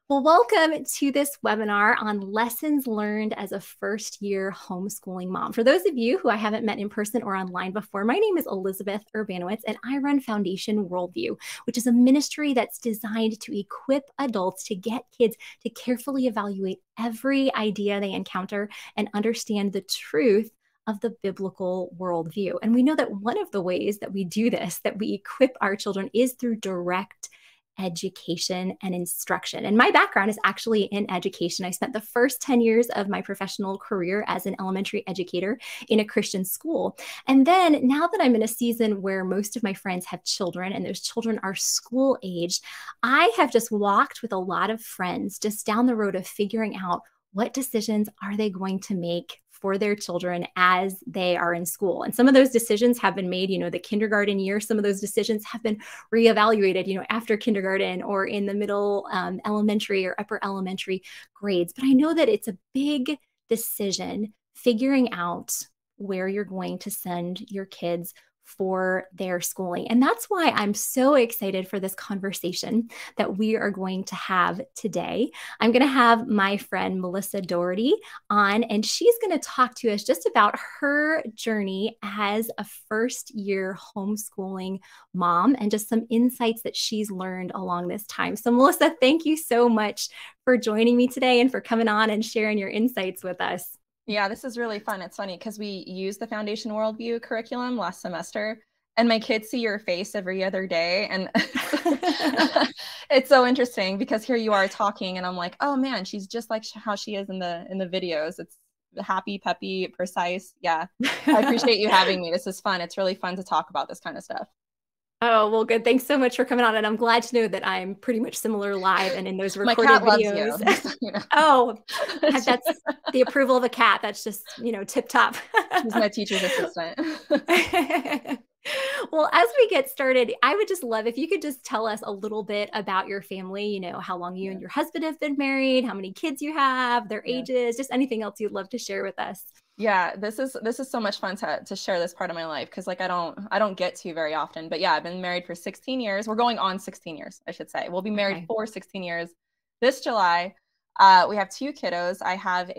Well, welcome to this webinar on lessons learned as a first-year homeschooling mom. For those of you who I haven't met in person or online before, my name is Elizabeth Urbanowicz, and I run Foundation Worldview, which is a ministry that's designed to equip adults to get kids to carefully evaluate every idea they encounter and understand the truth of the biblical worldview. And we know that one of the ways that we do this, that we equip our children, is through direct education and instruction. And my background is actually in education. I spent the first 10 years of my professional career as an elementary educator in a Christian school. And then now that I'm in a season where most of my friends have children and those children are school aged, I have just walked with a lot of friends just down the road of figuring out what decisions are they going to make for their children as they are in school. And some of those decisions have been made, the kindergarten year. Some of those decisions have been reevaluated, after kindergarten or in the middle elementary or upper elementary grades. But I know that it's a big decision figuring out where you're going to send your kids for their schooling. And that's why I'm so excited for this conversation that we are going to have today. I'm going to have my friend Melissa Dougherty on, and she's going to talk to us just about her journey as a first-year homeschooling mom and just some insights that she's learned along this time. So Melissa, thank you so much for joining me today and for coming on and sharing your insights with us. Yeah, this is really fun. It's funny because we used the Foundation Worldview curriculum last semester, and my kids see your face every other day. And it's so interesting because here you are talking and I'm like, oh man, she's just like how she is in the videos. It's happy, peppy, precise. Yeah, I appreciate you having me. This is fun. It's really fun to talk about this kind of stuff. Oh, well, good. Thanks so much for coming on. And I'm glad to know that I'm pretty much similar live and in those recorded videos. Loves you. Oh, that's the approval of a cat. That's just, tip top. She's my teacher's assistant. Well, as we get started, I would just love if you could just tell us a little bit about your family, how long you and your husband have been married, how many kids you have, their ages, just anything else you'd love to share with us. Yeah, this is so much fun to share this part of my life because I don't get to very often. But yeah, I've been married for 16 years. We're going on 16 years, I should say. We'll be married for 16 years this July. We have two kiddos. I have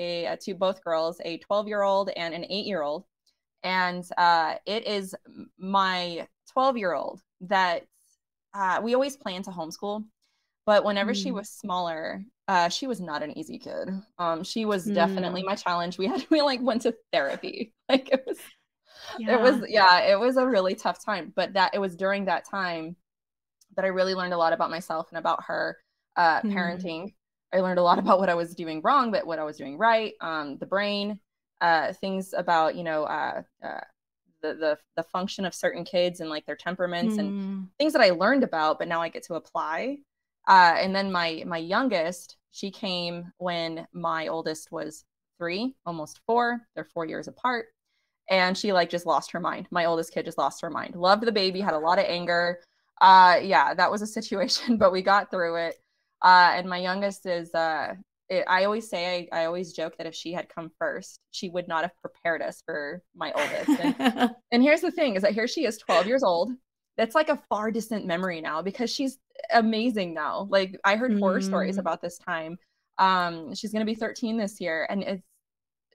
both girls, a 12-year-old and an 8-year-old. And it is my 12-year-old that we always plan to homeschool. But whenever she was smaller, she was not an easy kid. She was definitely my challenge. We went to therapy. It was a really tough time. But it was during that time that I really learned a lot about myself and about her parenting. I learned a lot about what I was doing wrong, but what I was doing right. The brain, things about the function of certain kids and their temperaments and things that I learned about, but now I get to apply. And then my youngest, she came when my oldest was 3, almost 4. They're 4 years apart. And she just lost her mind. My oldest kid just lost her mind. Loved the baby, had a lot of anger. Yeah, that was a situation, but we got through it. And my youngest is, I always joke that if she had come first, she would not have prepared us for my oldest. And here's the thing is that here she is 12 years old. That's a far distant memory now because she's amazing now. I heard horror stories about this time. She's going to be 13 this year and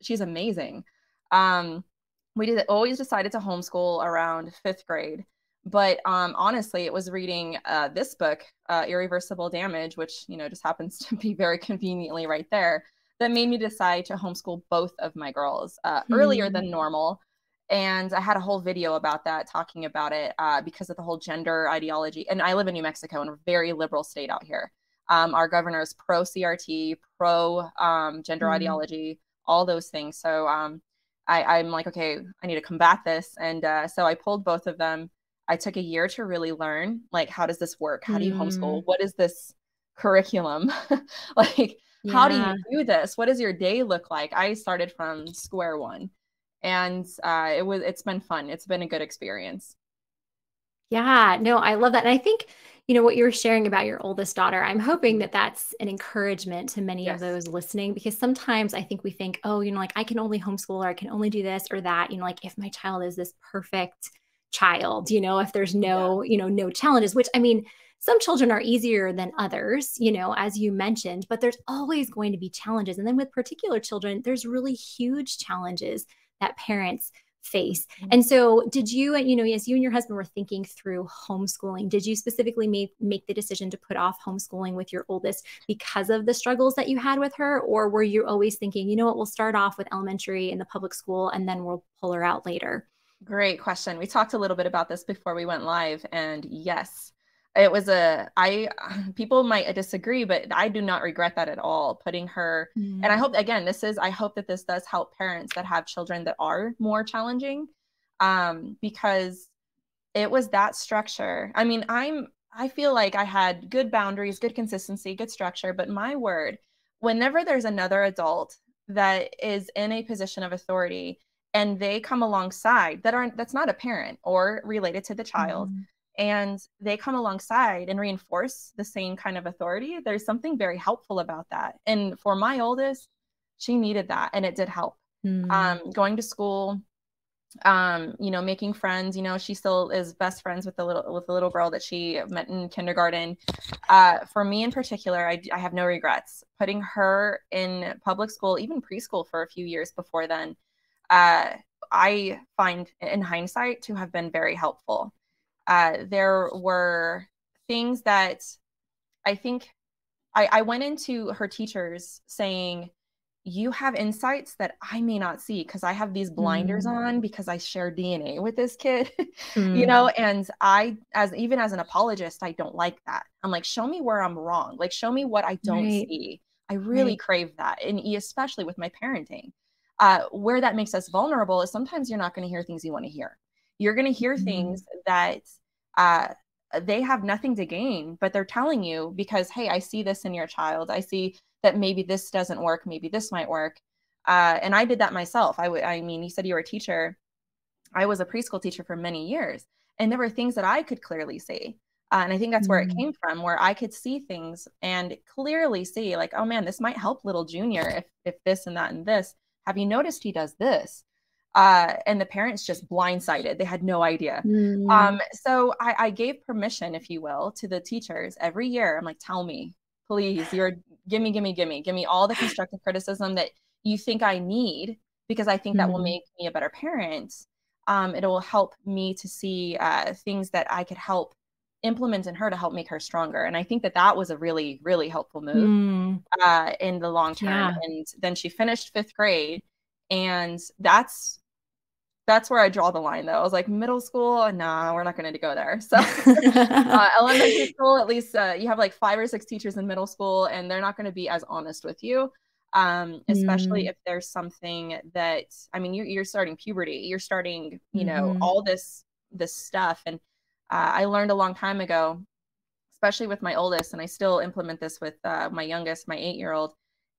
she's amazing. We always decided to homeschool around 5th grade, but honestly, it was reading this book, Irreversible Damage, which, just happens to be very conveniently right there, that made me decide to homeschool both of my girls earlier than normal. And I had a whole video about that, talking about it because of the whole gender ideology. And I live in New Mexico, in a very liberal state out here. Our governor is pro-CRT, pro-gender ideology, all those things. So I'm like, okay, I need to combat this. And so I pulled both of them. I took a year to really learn, how does this work? How do you homeschool? What is this curriculum? How do you do this? What does your day look like? I started from square one. And it's been fun. It's been a good experience. Yeah, no, I love that. And I think, what you were sharing about your oldest daughter, I'm hoping that that's an encouragement to many of those listening, because sometimes I think we think, oh, I can only homeschool or I can only do this or that, if my child is this perfect child, if there's no, no challenges, which some children are easier than others, you know, as you mentioned, but there's always going to be challenges. And then with particular children, there's really huge challenges that parents face. And so did you, you know, as you and your husband were thinking through homeschooling, did you specifically make the decision to put off homeschooling with your oldest because of the struggles that you had with her? Or were you always thinking, you know what, we'll start off with elementary in the public school and then we'll pull her out later? Great question. We talked a little bit about this before we went live, and yes, it was I people might disagree, but I do not regret that at all. Putting her, and I hope, again, I hope that this does help parents that have children that are more challenging, because it was that structure. I mean, I feel like I had good boundaries, good consistency, good structure, but my word, whenever there's another adult that is in a position of authority and they come alongside that's not a parent or related to the child, and they come alongside and reinforce the same kind of authority, there's something very helpful about that. And for my oldest, she needed that, and it did help. Going to school, you know, making friends, you know, she still is best friends with the little girl that she met in kindergarten. For me in particular, I have no regrets putting her in public school, even preschool for a few years before then. I find in hindsight to have been very helpful. There were things that I think I went into her teachers saying, you have insights that I may not see because I have these blinders on because I share DNA with this kid, you know, and even as an apologist, I don't like that. I'm like, show me where I'm wrong. Like, show me what I don't see. I really crave that. And especially with my parenting, where that makes us vulnerable is sometimes you're not going to hear things you want to hear. You're going to hear things that, they have nothing to gain, but they're telling you because, hey, I see this in your child. I see that maybe this doesn't work. Maybe this might work. And I did that myself. I mean, you said you were a teacher. I was a preschool teacher for many years, and there were things that I could clearly see. And I think that's where it came from, where I could see things and clearly see like, oh man, this might help little Junior if this and that and this. Have you noticed he does this? And the parents just blindsided. They had no idea. So I gave permission, if you will, to the teachers every year. I'm like, tell me, please, give me all the constructive criticism that you think I need, because I think that will make me a better parent. It will help me to see things that I could help implement in her to help make her stronger. And I think that was a really, really helpful move in the long term. And then she finished 5th grade, and that's where I draw the line, though. I was like, middle school, nah, we're not going to go there. So elementary school, at least you have like 5 or 6 teachers in middle school, and they're not going to be as honest with you, especially if there's something that, I mean, you're starting puberty, you're starting, you know, all this stuff. And I learned a long time ago, especially with my oldest, and I still implement this with my youngest, my 8-year-old,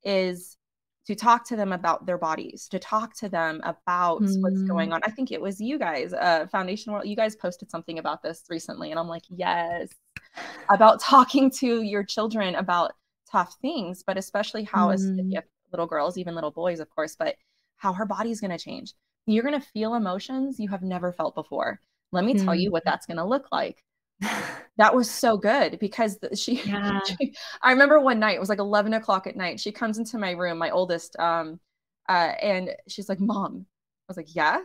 is to talk to them about their bodies, to talk to them about what's going on. I think it was you guys, Foundation World, you guys posted something about this recently. And I'm like, yes, about talking to your children about tough things, but especially how, if you have little girls, even little boys, of course, but how her body's going to change. You're going to feel emotions you have never felt before. Let me tell you what that's going to look like. That was so good because I remember one night, it was like 11 o'clock at night. She comes into my room, my oldest, and she's like, Mom. I was like, yeah.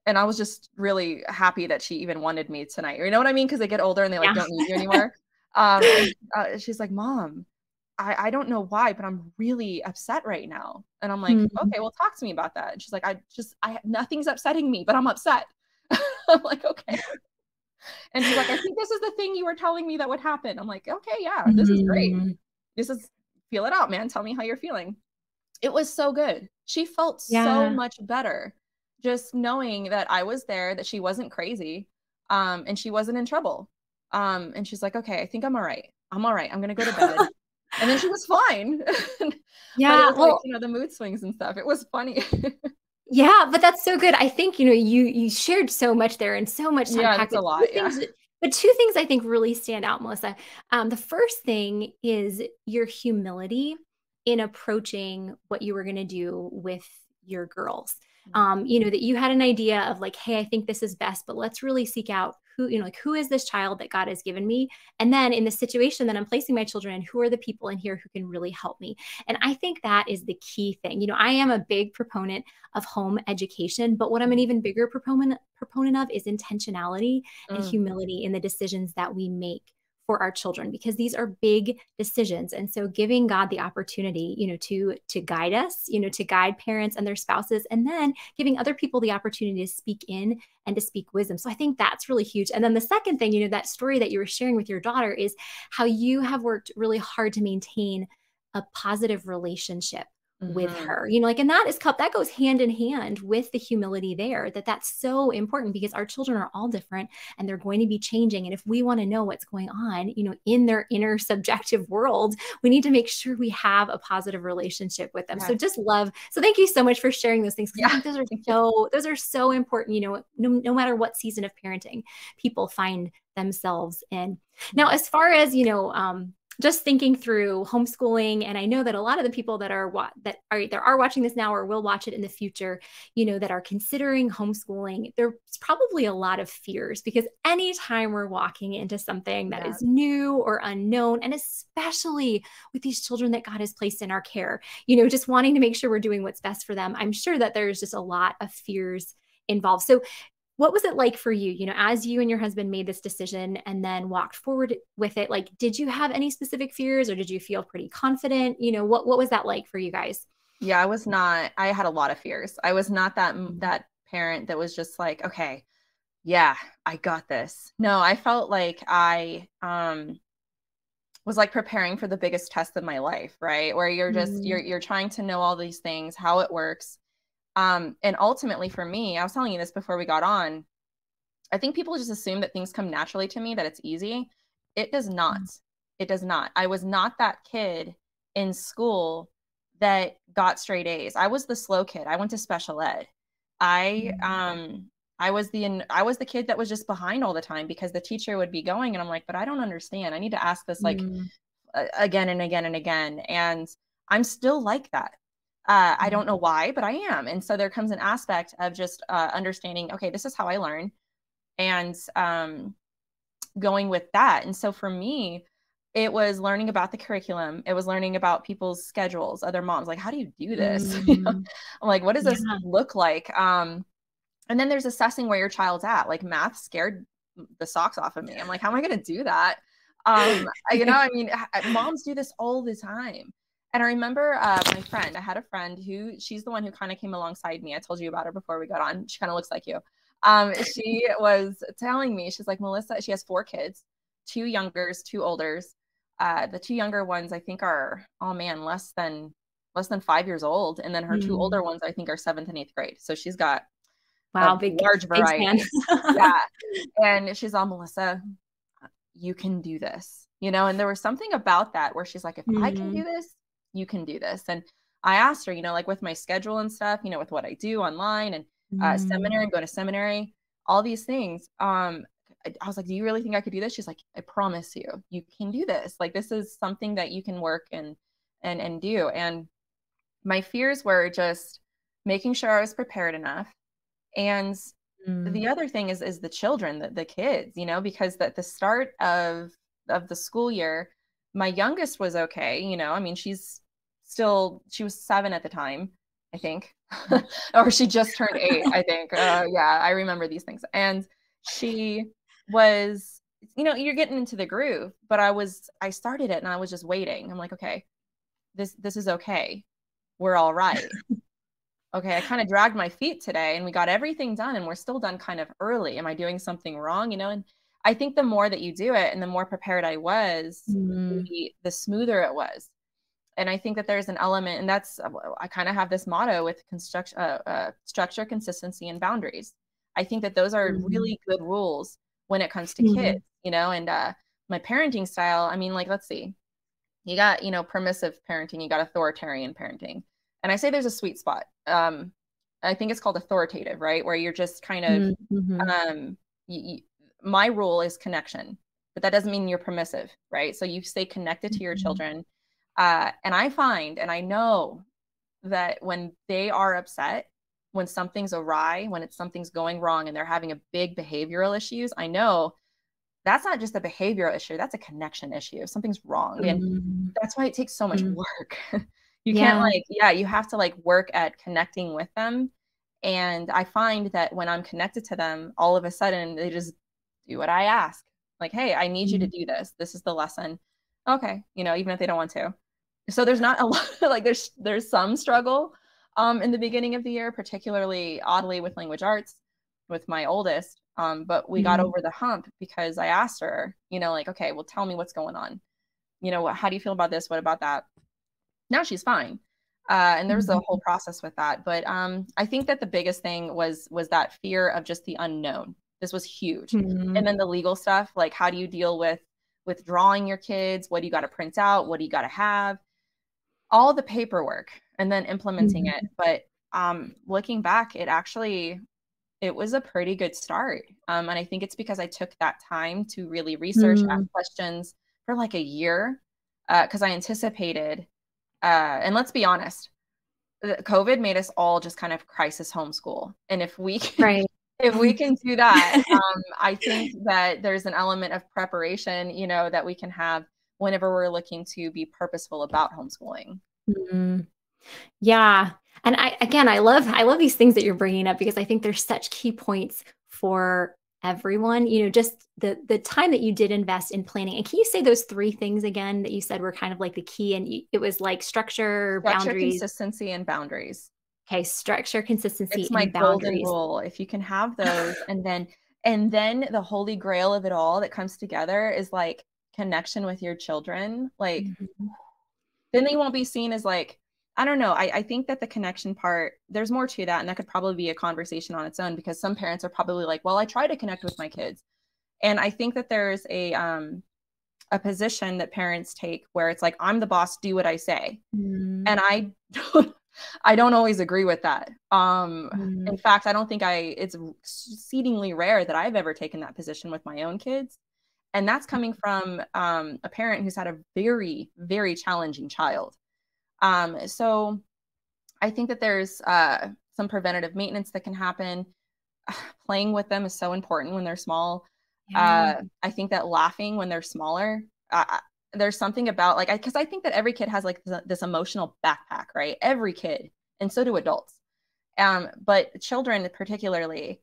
And I was just really happy that she even wanted me tonight. You know what I mean? Because they get older and they like don't need you anymore. She's like, Mom, I don't know why, but I'm really upset right now. And I'm like, okay, well, talk to me about that. And she's like, nothing's upsetting me, but I'm upset. I'm like, okay. And she's like, I think this is the thing you were telling me that would happen. I'm like, okay, yeah, this is great. Feel it out, man. Tell me how you're feeling. It was so good. She felt so much better just knowing that I was there, that she wasn't crazy, and she wasn't in trouble. And she's like, okay, I think I'm all right. I'm all right. I'm going to go to bed. And then she was fine. Yeah. But it was like, you know, the mood swings and stuff. It was funny. Yeah, but that's so good. I think, you know, you shared so much there and so much time. Yeah, that's a lot. But 2 things I think really stand out, Melissa. The first thing is your humility in approaching what you were going to do with your girls. You know, that you had an idea of like, hey, I think this is best, but let's really seek out who, like, who is this child that God has given me? And then in the situation that I'm placing my children in, who are the people in here who can really help me? And I think that is the key thing. I am a big proponent of home education, but what I'm an even bigger proponent of is intentionality and humility in the decisions that we make for our children, because these are big decisions. And so giving God the opportunity, to guide us, to guide parents and their spouses, and then giving other people the opportunity to speak in and to speak wisdom. So I think that's really huge. And then the second thing, that story that you were sharing with your daughter is how you have worked really hard to maintain a positive relationship with her, and that goes hand in hand with the humility there, that's so important, because our children are all different and they're going to be changing. And if we want to know what's going on, in their inner subjective world, we need to make sure we have a positive relationship with them. So thank you so much for sharing those things. I think those are so important, no matter what season of parenting people find themselves in. Now, as far as, just thinking through homeschooling, and I know that a lot of the people that are watching this now or will watch it in the future, that are considering homeschooling, there's probably a lot of fears, because anytime we're walking into something that is new or unknown, and especially with these children that God has placed in our care, just wanting to make sure we're doing what's best for them, I'm sure that there's just a lot of fears involved. So what was it like for you, as you and your husband made this decision and then walked forward with it? Like, did you have any specific fears, or did you feel pretty confident? What was that like for you guys? Yeah, I had a lot of fears. I was not that parent that was just like, okay, yeah, I got this. No, I felt like I was like preparing for the biggest test of my life, right? Where you're just, you're trying to know all these things, how it works. And ultimately for me, I was telling you this before we got on, I think people just assume that things come naturally to me, that it's easy. It does not. It does not. I was not that kid in school that got straight A's. I was the slow kid. I went to special ed. I was the kid that was just behind all the time, because the teacher would be going and I'm like, but I don't understand. I need to ask this like again and again and again. And I'm still like that. I don't know why, but I am. And so there comes an aspect of just understanding, okay, this is how I learn, and going with that. And so for me, it was learning about the curriculum. It was learning about people's schedules, other moms, like, how do you do this? I'm like, what does this look like? And then there's assessing where your child's at. Like, math scared the socks off of me. I'm like, how am I going to do that? Moms do this all the time. And I remember I had a friend she's the one who kind of came alongside me. I told you about her before we got on. She kind of looks like you. She was telling me, she's like, Melissa, she has 4 kids, 2 youngers, 2 olders. The 2 younger ones, I think are, less than 5 years old. And then her 2 older ones, I think, are 7th and 8th grade. So she's got a large variety. Yeah. And she's all, Melissa, you can do this, and there was something about that where she's like, if I can do this, you can do this. And I asked her, like with my schedule and stuff, with what I do online and seminary, go to seminary, all these things. I was like, do you really think I could do this? She's like, I promise you, you can do this. Like, this is something that you can work and do. And my fears were just making sure I was prepared enough. And the other thing is the children, the kids, because at the start of the school year, my youngest was okay. she was 7 at the time, I think, or she just turned 8, I think. Yeah, I remember these things. And she was, you're getting into the groove, but I started it and I was just waiting. I'm like, okay, this is okay. We're all right. Okay, I kind of dragged my feet today and we got everything done and we're still done kind of early. Am I doing something wrong? And I think the more that you do it and the more prepared I was, the smoother it was. And I think that there's an element, and that's, I kind of have this motto with structure, consistency, and boundaries. I think that those are really good rules when it comes to kids, and my parenting style, let's see, you got, permissive parenting, you got authoritarian parenting. And I say there's a sweet spot. I think it's called authoritative, right? Where you're just kind of, my rule is connection, but that doesn't mean you're permissive, right? So you stay connected to your children. And I find, and I know that when they are upset, when something's awry, when something's going wrong and they're having a big behavioral issues, I know that's not just a behavioral issue, that's a connection issue. Something's wrong. And that's why it takes so much work. You can't you have to like work at connecting with them. And I find that when I'm connected to them, all of a sudden they just do what I ask. Like, hey, I need you to do this. This is the lesson. Okay. Even if they don't want to. So there's not a lot, like there's some struggle in the beginning of the year, particularly oddly with language arts with my oldest. But we got over the hump because I asked her, like, okay, well, tell me what's going on. How do you feel about this? What about that? Now she's fine. And there was a whole process with that. But I think that the biggest thing was that fear of just the unknown. This was huge. And then the legal stuff, like how do you deal with withdrawing your kids? What do you got to print out? What do you got to have? All the paperwork and then implementing it. But looking back, it was a pretty good start. And I think it's because I took that time to really research, ask questions for like a year, because I anticipated, and let's be honest, COVID made us all just kind of crisis homeschool. And if we can, if we can do that, I think that there's an element of preparation, that we can have whenever we're looking to be purposeful about homeschooling. Yeah. And I love these things that you're bringing up because I think there's such key points for everyone, just the time that you did invest in planning. And can you say those 3 things again that you said were kind of like the key? And it was like structure, boundaries, consistency, and boundaries. Okay. Structure, consistency, it's my and boundaries. Golden rule. If you can have those, and then the holy grail of it all that comes together is like connection with your children. Like, then they won't be seen as like, I don't know. I think that the connection part, there's more to that. And that could probably be a conversation on its own, because some parents are probably like, well, I try to connect with my kids. And I think that there's a position that parents take where it's like, I'm the boss, do what I say. And I don't always agree with that. In fact, I don't think it's exceedingly rare that I've ever taken that position with my own kids. And that's coming from a parent who's had a very, very challenging child. So I think that there's some preventative maintenance that can happen. Playing with them is so important when they're small. I think that laughing when they're smaller, there's something about like, because I think that every kid has like this emotional backpack, right? Every kid, and so do adults. But children particularly,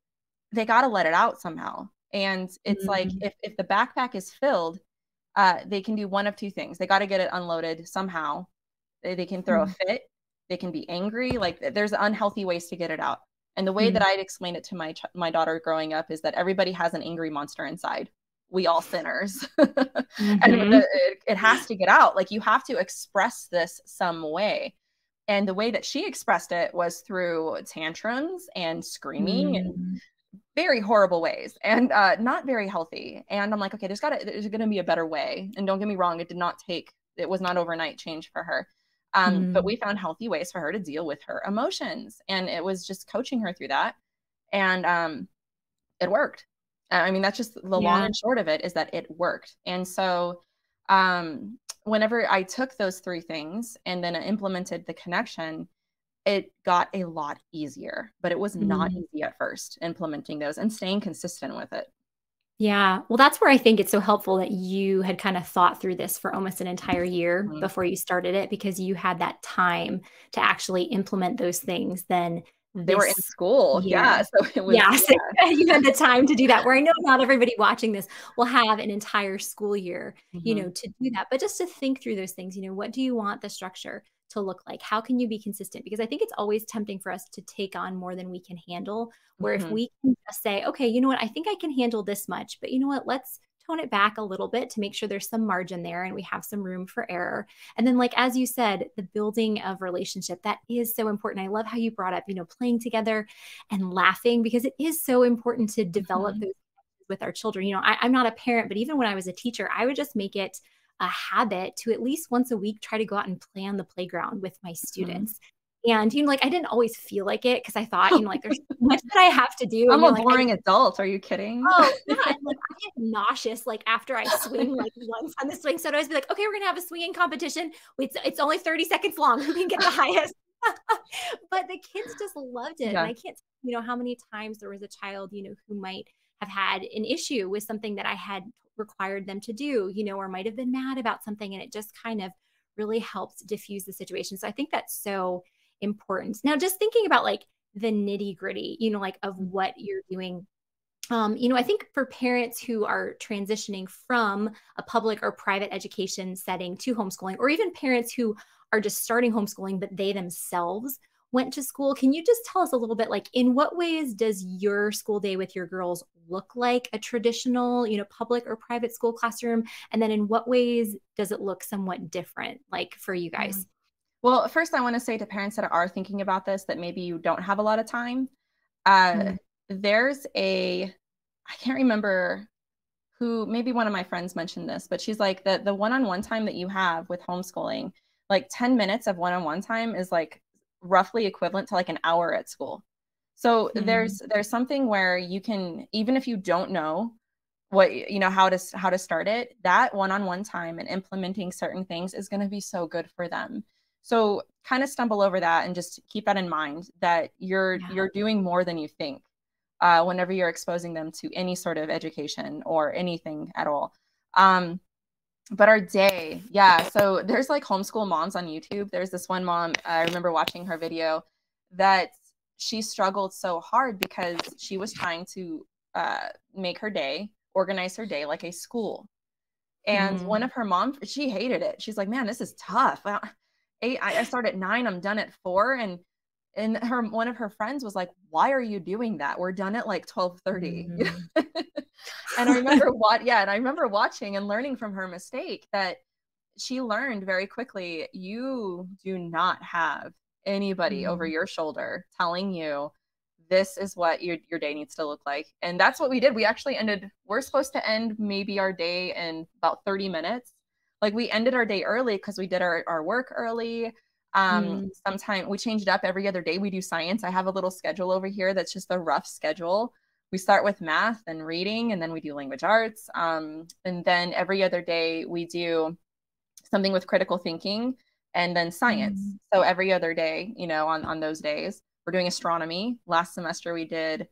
they got to let it out somehow. And it's like, if the backpack is filled, they can do one of 2 things. They got to get it unloaded somehow. They can throw a fit. They can be angry. Like there's unhealthy ways to get it out. And the way that I'd explain it to my daughter growing up is that everybody has an angry monster inside. We all sinners. And it has to get out. Like you have to express this some way. And the way that she expressed it was through tantrums and screaming and very horrible ways, and not very healthy. And I'm like, okay, there's going to be a better way. And don't get me wrong, it was not overnight change for her. But we found healthy ways for her to deal with her emotions. And it was just coaching her through that. And it worked. I mean, that's just the long and short of it, is that it worked. And so whenever I took those 3 things and then I implemented the connection, it got a lot easier. But it was not easy at first, implementing those and staying consistent with it. Yeah. Well, that's where I think it's so helpful that you had kind of thought through this for almost an entire year before you started it, because you had that time to actually implement those things. Then they were in school. Yeah. So it was, so you had the time to do that, where I know not everybody watching this will have an entire school year, to do that. But just to think through those things, what do you want the structure to look like? How can you be consistent? Because I think it's always tempting for us to take on more than we can handle, where if we can just say, okay, you know what, I think I can handle this much, but you know what, let's tone it back a little bit to make sure there's some margin there and we have some room for error. And then, like, as you said, the building of relationship, that is so important. I love how you brought up, playing together and laughing, because it is so important to develop those with our children. I'm not a parent, but even when I was a teacher, I would just make it a habit to at least once a week try to go out and play on the playground with my students. And, I didn't always feel like it, because I thought, there's so much that I have to do. I'm a boring adult. Are you kidding? Oh, yeah. And, I get nauseous, after I swing, once on the swing. So I'd always be like, okay, we're going to have a swinging competition. It's only 30 seconds long. Who can get the highest? But the kids just loved it. And Yeah. I can't, how many times there was a child, who might have had an issue with something that I had required them to do, or might have been mad about something. And it just kind of really helped diffuse the situation. So I think that's so important. Now, just thinking about like the nitty gritty, like of what you're doing. I think for parents who are transitioning from a public or private education setting to homeschooling, or even parents who are just starting homeschooling, but they themselves went to school, can you just tell us a little bit, like, in what ways does your school day with your girls look like a traditional, public or private school classroom? And then in what ways does it look somewhat different, like for you guys? Well, first, I want to say to parents that are thinking about this, that maybe you don't have a lot of time. Mm. There's I can't remember who, maybe one of my friends mentioned this, but she's like, the one-on-one time that you have with homeschooling, like 10 minutes of one-on-one time is like roughly equivalent to like an hour at school. So Mm. there's something where you can, even if you don't know what, how to start it, that one-on-one time and implementing certain things is going to be so good for them. So kind of stumble over that and just keep that in mind, that Yeah. you're doing more than you think whenever you're exposing them to any sort of education or anything at all. But our day, yeah. So there's like homeschool moms on YouTube. There's this one mom, I remember watching her video, that she struggled so hard because she was trying to make her day, organize her day like a school. And Mm. one of her moms, she hated it. She's like, man, this is tough. I start at 9, I'm done at 4. And one of her friends was like, why are you doing that? We're done at like 12:30. Mm. And I remember and I remember watching and learning from her mistake, that she learned very quickly, you do not have anybody over Mm. your shoulder telling you this is what your day needs to look like. And that's what we did. We're supposed to end maybe our day in about 30 minutes. Like, we ended our day early because we did our work early. Mm. Sometime we changed up every other day. We do science. I have a little schedule over here that's just a rough schedule. We start with math and reading, and then we do language arts. And then every other day we do something with critical thinking, and then science. Mm. So every other day, on those days, we're doing astronomy. Last semester we did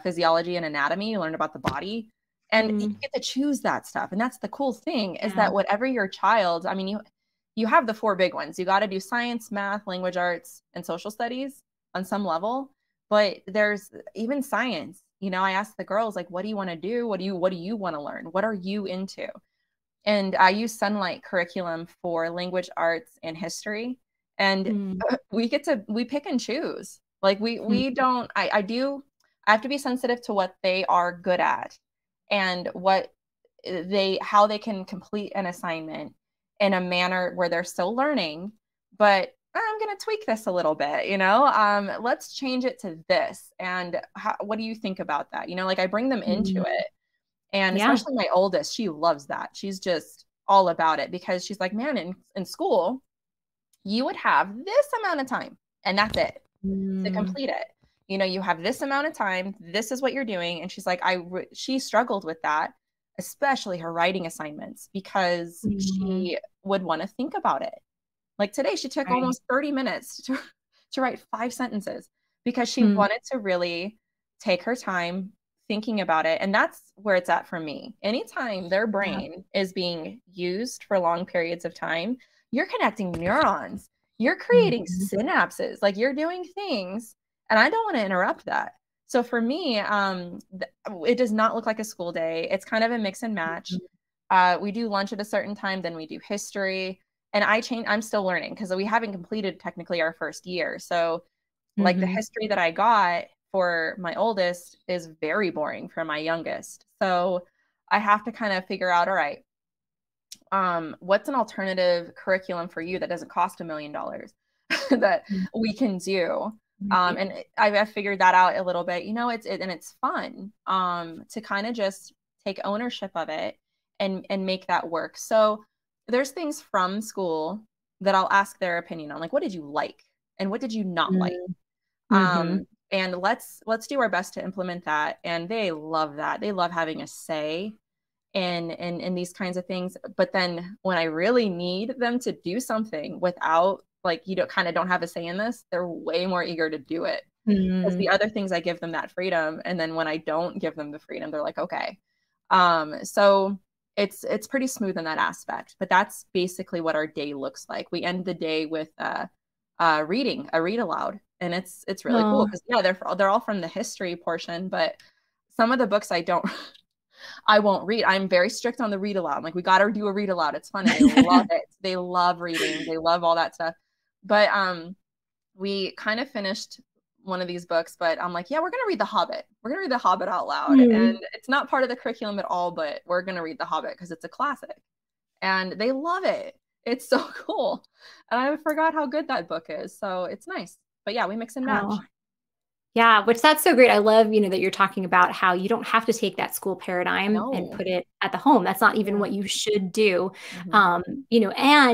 physiology and anatomy. You learned about the body, and you Mm. get to choose that stuff. And that's the cool thing, is Yeah. that whatever your child, I mean, you have the 4 big ones. You got to do science, math, language arts, and social studies on some level. But there's even science. I asked the girls, like, what do you want to do? What do you want to learn? What are you into? And I use Sunlight curriculum for language arts and history. And Mm. we pick and choose. Like, Mm. we don't, I have to be sensitive to what they are good at, and how they can complete an assignment in a manner where they're still learning, but I'm going to tweak this a little bit, let's change it to this. And what do you think about that? Like, I bring them into Mm. it. And Yeah. especially my oldest, she loves that. She's just all about it, because she's like, man, in school, you would have this amount of time and that's it to Mm. complete it. You have this amount of time. This is what you're doing. And she's like, she struggled with that, especially her writing assignments, because Mm. she would want to think about it. Like today, she took Right. almost 30 minutes to write 5 sentences, because she Mm. wanted to really take her time thinking about it. And that's where it's at for me. Anytime their Yeah. brain is being used for long periods of time, you're connecting neurons, you're creating Mhm. synapses, like you're doing things. And I don't want to interrupt that. So for me, it does not look like a school day. It's kind of a mix and match. We do lunch at a certain time, then we do history. And I'm still learning, because we haven't completed technically our first year. So like the Mhm. history that I got for my oldest is very boring for my youngest. So I have to kind of figure out, all right, what's an alternative curriculum for you that doesn't cost $1 million that Mhm. we can do? Right. And I've figured that out a little bit. And it's fun to kind of just take ownership of it and make that work. So there's things from school that I'll ask their opinion on, like, what did you like and what did you not like? Mm. Mhm. And let's do our best to implement that. And they love that. They love having a say in these kinds of things. But then when I really need them to do something without like, you don't kind of don't have a say in this, they're way more eager to do it. Because the other things I give them that freedom. And then when I don't give them the freedom, they're like, okay. So it's pretty smooth in that aspect, but that's basically what our day looks like. We end the day with reading a read aloud, and it's really cool because yeah, they're all from the history portion, but some of the books I won't read. I'm very strict on the read aloud. I'm like, we got to do a read aloud. It's fun. And they love it. They love reading. They love all that stuff. But we kind of finished one of these books, but I'm like, yeah, we're going to read The Hobbit. We're going to read The Hobbit out loud. And it's not part of the curriculum at all, but we're going to read The Hobbit because it's a classic. And they love it. It's so cool. And I forgot how good that book is. So it's nice. But yeah, we mix and match. Yeah, which that's so great. I love, that you're talking about how you don't have to take that school paradigm and put it at the home. That's not even what you should do. And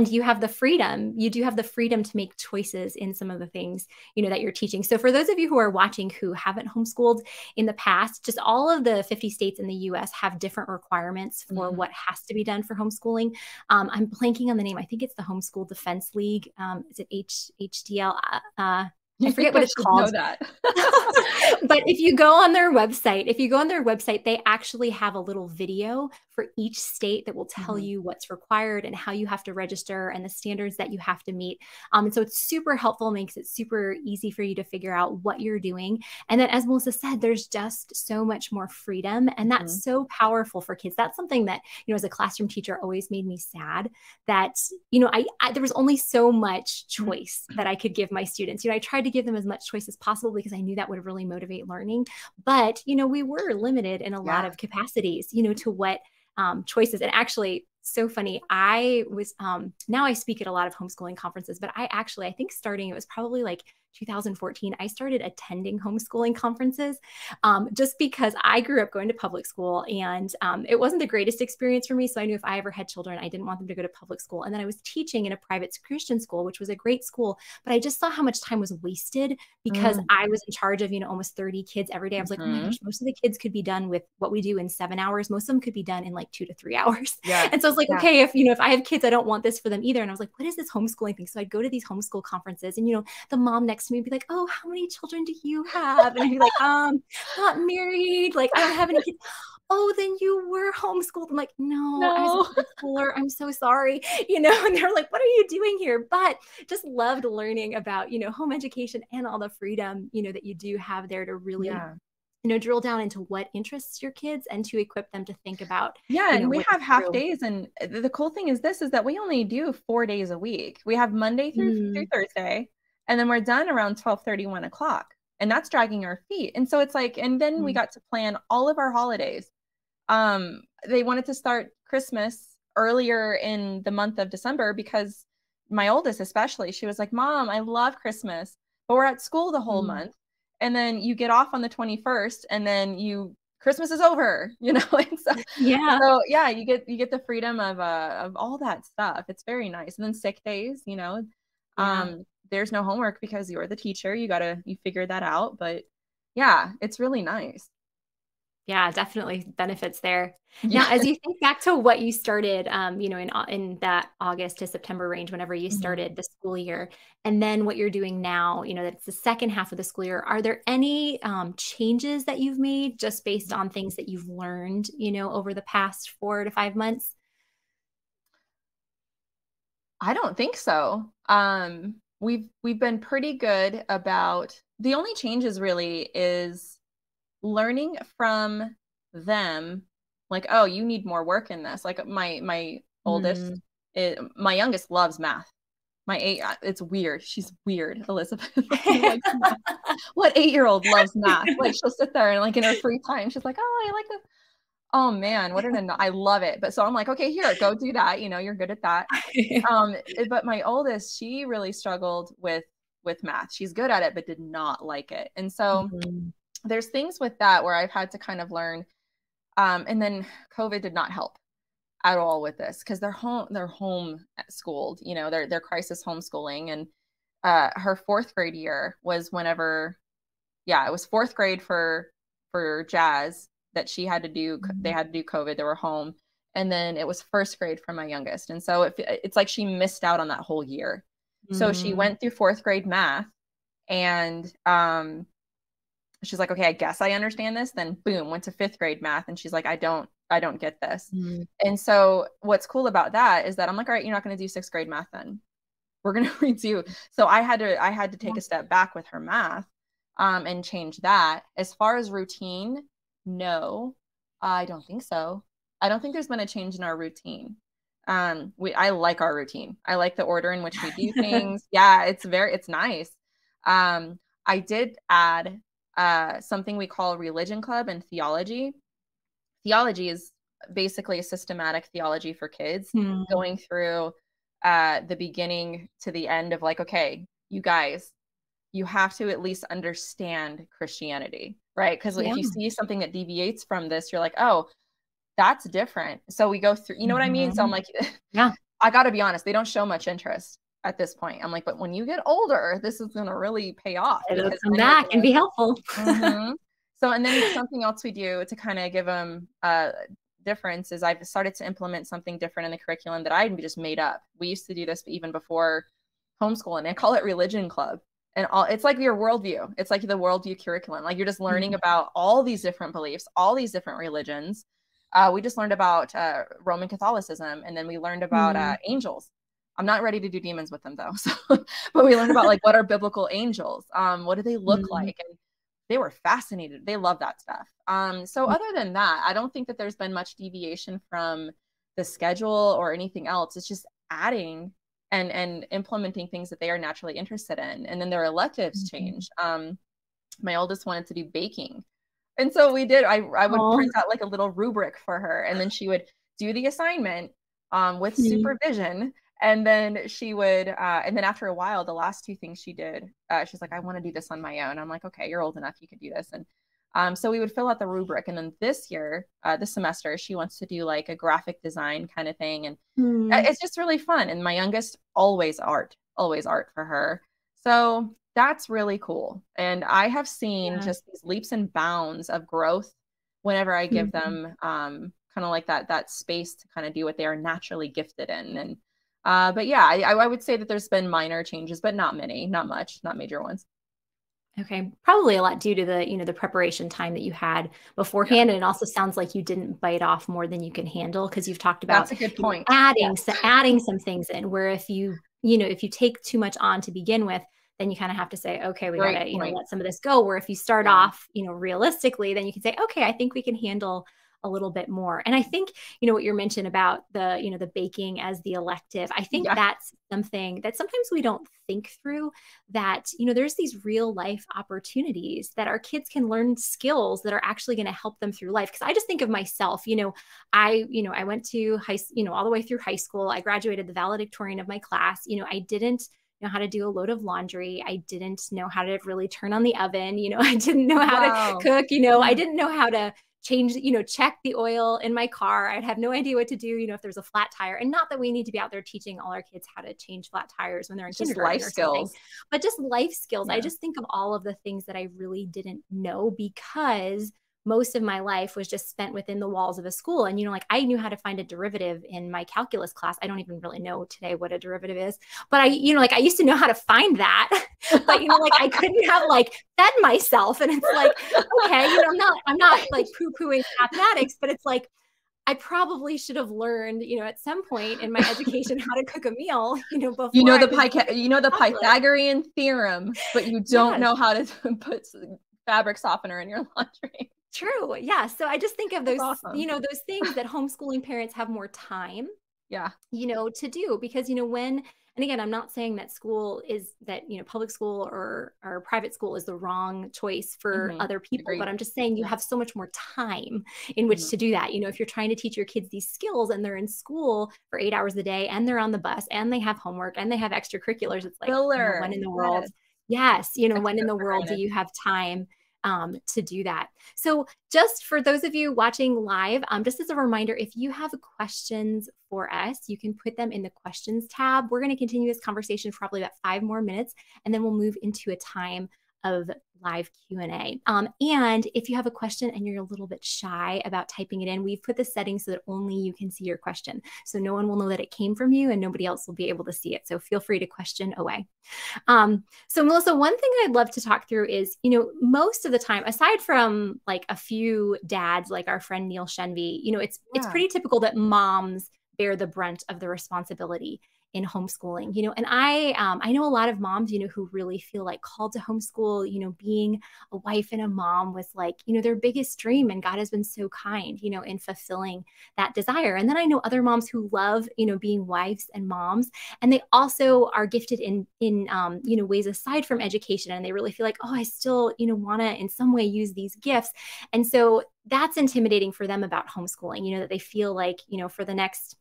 you have the freedom. You do have the freedom to make choices in some of the things, that you're teaching. So for those of you who are watching who haven't homeschooled in the past, just all of the 50 states in the US have different requirements for what has to be done for homeschooling. I'm blanking on the name. I think it's the Homeschool Defense League. Is it HDL? I forget what it's called. Know that. But if you go on their website, they actually have a little video for each state that will tell you what's required and how you have to register and the standards that you have to meet. And so it's super helpful, makes it super easy for you to figure out what you're doing. And then as Melissa said, there's just so much more freedom, and that's so powerful for kids. That's something that, as a classroom teacher always made me sad that, there was only so much choice that I could give my students. I tried to give them as much choice as possible because I knew that would really motivate learning. But, we were limited in a lot of capacities, to what choices. And actually, so funny. I was, now I speak at a lot of homeschooling conferences, but I think starting, it was probably like 2014, I started attending homeschooling conferences just because I grew up going to public school, and it wasn't the greatest experience for me. So I knew if I ever had children, I didn't want them to go to public school. And then I was teaching in a private Christian school, which was a great school, but I just saw how much time was wasted because I was in charge of, almost 30 kids every day. I was like, oh my gosh, most of the kids could be done with what we do in 7 hours. Most of them could be done in like 2 to 3 hours. Yeah. And so I was like, okay, if I have kids, I don't want this for them either. And I was like, what is this homeschooling thing? So I'd go to these homeschool conferences, and, the mom next to me would be like, oh, how many children do you have? And I'd be like, not married. Like, I don't have any kids. Oh, then you were homeschooled. I'm like, no. I was a preschooler. I'm so sorry. And they're like, what are you doing here? But just loved learning about, home education and all the freedom, that you do have there to really drill down into what interests your kids and to equip them to think about. Yeah. And we have half days. And the cool thing is that we only do 4 days a week. We have Monday through Thursday, and then we're done around 12:30, 1 o'clock. And that's dragging our feet. And so it's like, and then we got to plan all of our holidays. They wanted to start Christmas earlier in the month of December because my oldest, especially, she was like, Mom, I love Christmas, but we're at school the whole month. And then you get off on the 21st, and then Christmas is over, And so, you get the freedom of all that stuff. It's very nice. And then sick days, there's no homework because you're the teacher. You figure that out. But yeah, it's really nice. Yeah, definitely benefits there. Yeah. Now, as you think back to what you started, in that August to September range, whenever you started the school year, and then what you're doing now, that it's the second half of the school year, are there any changes that you've made just based on things that you've learned, over the past 4 to 5 months? I don't think so. We've been pretty good about, the only changes really is learning from them, like, oh, you need more work in this. Like my oldest, my youngest loves math. It's weird. She's weird, Elizabeth. What 8-year-old loves math? Like, she'll sit there and, like, in her free time, she's like, oh, I like this. Oh man, I love it. But so I'm like, okay, here, go do that. You're good at that. But my oldest, she really struggled with math. She's good at it, but did not like it. And so there's things with that where I've had to kind of learn. And then COVID did not help at all with this because they're home schooled, they're crisis homeschooling. And her 4th grade year was whenever, it was 4th grade for Jazz that she had to do. They had to do COVID. They were home. And then it was 1st grade for my youngest. And so it's like she missed out on that whole year. So she went through fourth grade math, and she's like, okay, I guess I understand this. Then boom, went to fifth grade math, and she's like, I don't get this. And so what's cool about that is that I'm like, all right, you're not going to do sixth grade math then. We're going to redo. So I had to take a step back with her math, and change that. As far as routine, no, I don't think so. I don't think there's been a change in our routine. I like our routine. I like the order in which we do things. Yeah, it's nice. I did add something we call religion club and theology. Theology is basically a systematic theology for kids, going through the beginning to the end of like, okay, you guys, you have to at least understand Christianity, right? Because if you see something that deviates from this, you're like, oh, that's different. So we go through, you know what I mean? So I'm like, yeah, I got to be honest, they don't show much interest at this point. I'm like, but when you get older, this is going to really pay off. It'll come back and be helpful. So, and then something else we do to kind of give them a difference is I've started to implement something different in the curriculum that I just made up. We used to do this even before homeschooling. I call it religion club. And it's like your worldview. It's like the worldview curriculum. Like you're just learning about all these different beliefs, all these different religions. We just learned about Roman Catholicism, and then we learned about angels. I'm not ready to do demons with them though. So, but we learned about like, what are biblical angels? What do they look like? And they were fascinated. They love that stuff. So other than that, I don't think that there's been much deviation from the schedule or anything else. It's just adding and implementing things that they are naturally interested in. And then their electives change. My oldest wanted to do baking. And so we did, I would print out like a little rubric for her, and then she would do the assignment with supervision. And then she would, and then after a while, the last two things she did, she's like, I want to do this on my own. I'm like, okay, you're old enough, you can do this. And so we would fill out the rubric. And then this year, this semester, she wants to do like a graphic design kind of thing. And it's just really fun. And my youngest, always art for her. So that's really cool. And I have seen just these leaps and bounds of growth whenever I give them kind of like that space to kind of do what they are naturally gifted in. And but yeah, I would say that there's been minor changes, but not many, not much, not major ones. Okay. Probably a lot due to the, the preparation time that you had beforehand. And it also sounds like you didn't bite off more than you can handle, because you've talked about that's a good point. Adding some things in, where if you take too much on to begin with, then you kind of have to say, okay, we got to, let some of this go. Where if you start off, realistically, then you can say, okay, I think we can handle a little bit more. And I think, what you're mentioning about the baking as the elective, I think that's something that sometimes we don't think through, that, there's these real life opportunities that our kids can learn skills that are actually going to help them through life. Cause I just think of myself, I went to all the way through high school. I graduated the valedictorian of my class. I didn't know how to do a load of laundry. I didn't know how to really turn on the oven. I didn't know how to cook. I didn't know how to change, check the oil in my car. I'd have no idea what to do, if there's a flat tire. And not that we need to be out there teaching all our kids how to change flat tires when they're in kindergarten or something, but just life skills. I just think of all of the things that I really didn't know, because most of my life was just spent within the walls of a school. And, I knew how to find a derivative in my calculus class. I don't even really know today what a derivative is, but I used to know how to find that, but, I couldn't have fed myself. And it's like, okay, I'm not like poo-pooing mathematics, but it's like, I probably should have learned, at some point in my education, how to cook a meal, before the Pythagorean theorem, but you don't know how to put fabric softener in your laundry. True. Yeah. So I just think of those, those things that homeschooling parents have more time, to do, because, and again, I'm not saying that public school or private school is the wrong choice for other people, but I'm just saying you have so much more time in which to do that. If you're trying to teach your kids these skills and they're in school for 8 hours a day and they're on the bus and they have homework and they have extracurriculars, it's like, when in the world, when in the world do you have time to do that? So just for those of you watching live, just as a reminder, if you have questions for us, you can put them in the questions tab. We're going to continue this conversation for probably about 5 more minutes, and then we'll move into a time of live Q&A. And if you have a question and you're a little bit shy about typing it in, we've put the settings so that only you can see your question. So no one will know that it came from you and nobody else will be able to see it. So feel free to question away. So Melissa, one thing I'd love to talk through is, most of the time, aside from like a few dads, like our friend Neil Shenvi, it's pretty typical that moms bear the brunt of the responsibility in homeschooling, and I know a lot of moms, who really feel like called to homeschool, being a wife and a mom was like, their biggest dream. And God has been so kind, in fulfilling that desire. And then I know other moms who love, being wives and moms, and they also are gifted in ways aside from education. And they really feel like, oh, I still, want to in some way use these gifts. And so that's intimidating for them about homeschooling, that they feel like, for the next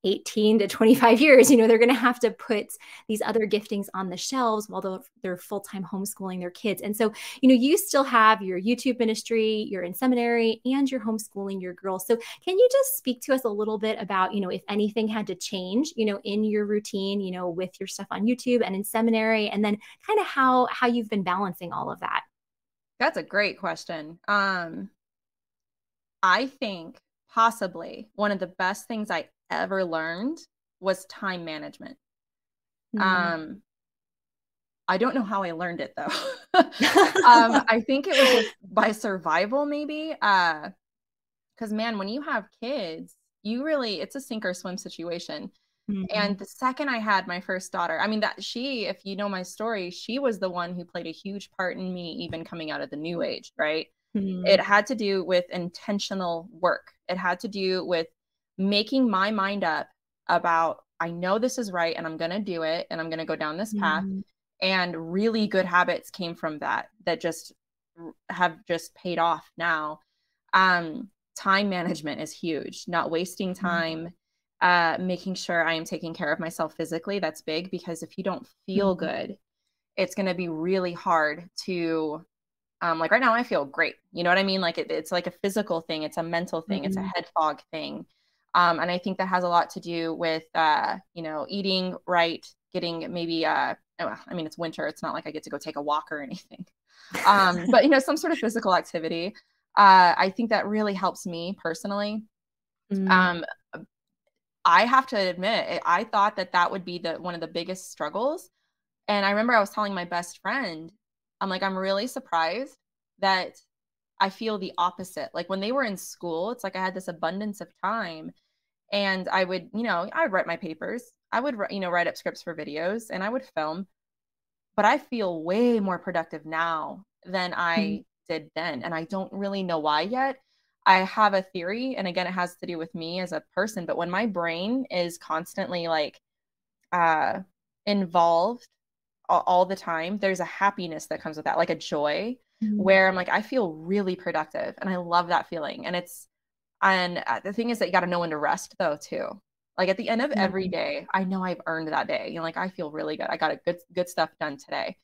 18 to 25 years, they're going to have to put these other giftings on the shelves while they're full-time homeschooling their kids. And so, you still have your YouTube ministry, you're in seminary, and you're homeschooling your girls. So can you just speak to us a little bit about, if anything had to change, in your routine, with your stuff on YouTube and in seminary, and then kind of how you've been balancing all of that? That's a great question. I think possibly one of the best things I ever learned was time management. I don't know how I learned it though. I think it was just by survival maybe. Because man, when you have kids, it's a sink or swim situation. And the second I had my first daughter, I mean, if you know my story, she was the one who played a huge part in me even coming out of the new age, right? It had to do with intentional work. It had to do with making my mind up about, I know this is right and I'm going to do it and I'm going to go down this path. And really good habits came from that just have just paid off now. Time management is huge, not wasting time, making sure I am taking care of myself physically. That's big, because if you don't feel good, it's going to be really hard to like right now I feel great. You know what I mean? Like it's like a physical thing. It's a mental thing. It's a head fog thing. And I think that has a lot to do with, eating right, getting maybe, I mean, it's winter. It's not like I get to go take a walk or anything. But, some sort of physical activity. I think that really helps me personally. I have to admit, I thought that would be one of the biggest struggles. And I remember I was telling my best friend, I'm like, I'm really surprised that I feel the opposite. Like when they were in school, it's like I had this abundance of time, and I would, I'd write my papers. I would, write up scripts for videos, and I would film, but I feel way more productive now than I did then. And I don't really know why yet. I have a theory, and again, it has to do with me as a person, but when my brain is constantly like involved all the time, there's a happiness that comes with that, like a joy, where I'm like, I feel really productive and I love that feeling. And the thing is that you got to know when to rest though, too. Like at the end of every day, I know I've earned that day. Like I feel really good. I got good stuff done today.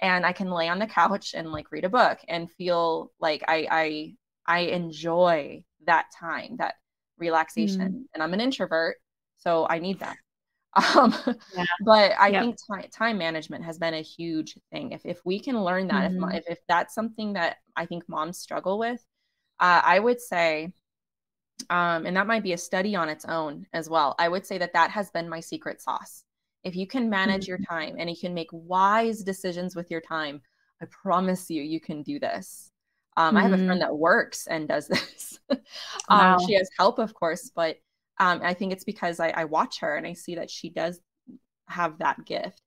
And I can lay on the couch and like read a book and feel like I enjoy that time, that relaxation. And I'm an introvert, so I need that. But I think time management has been a huge thing. If we can learn that, if that's something that I think moms struggle with, I would say, and that might be a study on its own as well, I would say that has been my secret sauce. If you can manage your time and you can make wise decisions with your time, I promise you can do this. I have a friend that works and does this. She has help, of course, but I think it's because I watch her and I see that she does have that gift.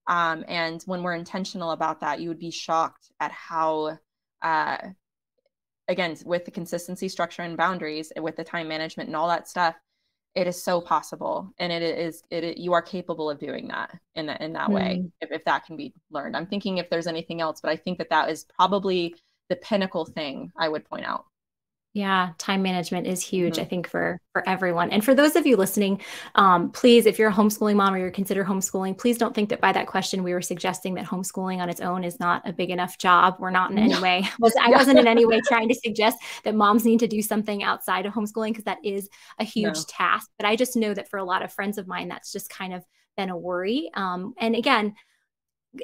And when we're intentional about that, you would be shocked at how, again, with the consistency, structure, and boundaries, and with the time management and all that stuff, it is so possible. And you are capable of doing that in that way, if that can be learned. I'm thinking if there's anything else, but I think that is probably the pinnacle thing I would point out. Yeah, time management is huge, I think, for everyone. And for those of you listening, please, if you're a homeschooling mom or you're consider homeschooling, please don't think that by that question we were suggesting that homeschooling on its own is not a big enough job. We're not in any way. I wasn't in any way trying to suggest that moms need to do something outside of homeschooling, because that is a huge task. But I just know that for a lot of friends of mine, that's just kind of been a worry. And again,